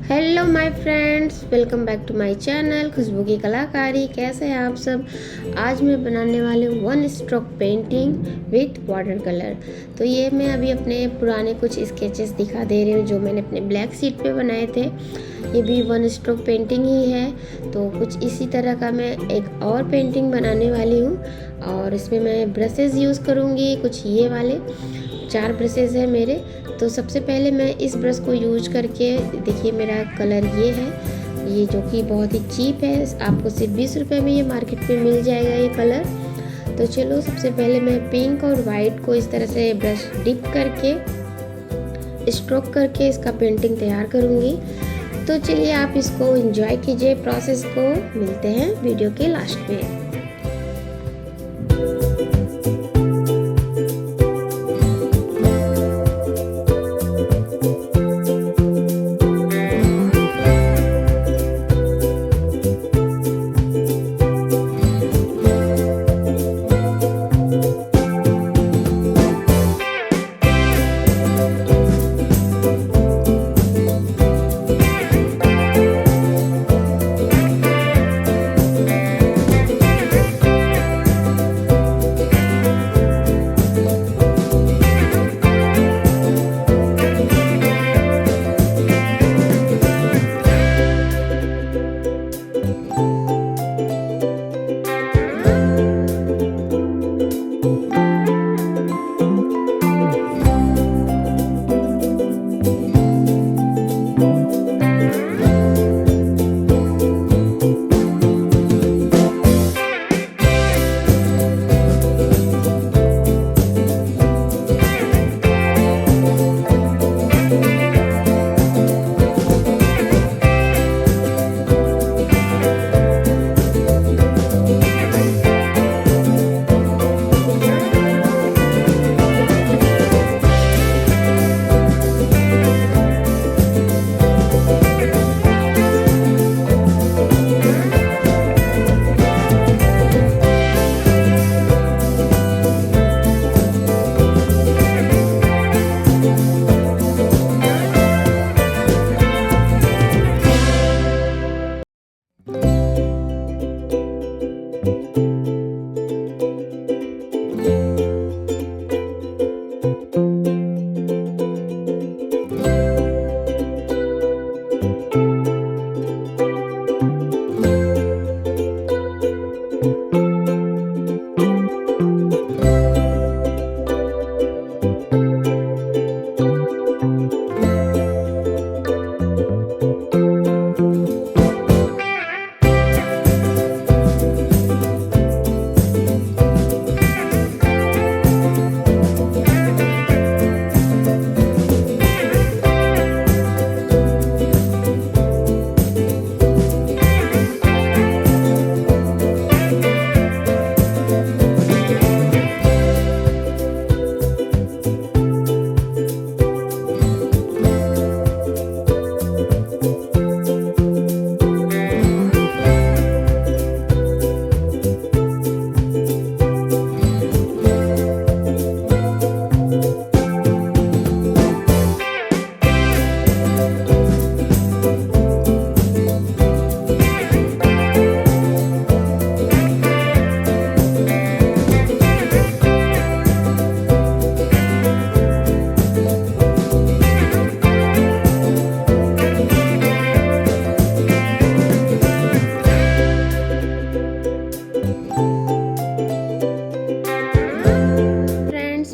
Hello my friends, welcome back to my channel Khushboo ki Kalakari. कैसे हैं आप सब। आज मैं बनाने वाली हूँ one stroke painting with water colour. तो ये मैं अभी अपने पुराने कुछ स्केचेस दिखा दे रही हूँ जो मैंने अपने ब्लैक शीट पे बनाए थे। ये भी वन स्ट्रोक पेंटिंग ही है। तो कुछ इसी तरह का मैं एक और पेंटिंग बनाने वाली हूँ और इसमें मैं ब्रशेज़ यूज़ करूँगी। कुछ ये वाले 4 ब्रशेज़ हैं मेरे। तो सबसे पहले मैं इस ब्रश को यूज करके, देखिए मेरा कलर ये है, ये जो कि बहुत ही चीप है, आपको सिर्फ 20 रुपये में ये मार्केट में मिल जाएगा ये कलर। तो चलो सबसे पहले मैं पिंक और वाइट को इस तरह से ब्रश डिप करके स्ट्रोक करके इसका पेंटिंग तैयार करूँगी। तो चलिए आप इसको एंजॉय कीजिए प्रोसेस को। मिलते हैं वीडियो के लास्ट में।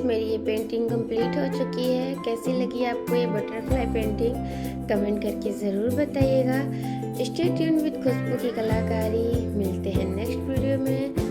मेरी ये पेंटिंग कंप्लीट हो चुकी है। कैसी लगी आपको ये बटरफ्लाई पेंटिंग, कमेंट करके ज़रूर बताइएगा। स्टे ट्यून्ड विद खुशबू की कलाकारी। मिलते हैं नेक्स्ट वीडियो में।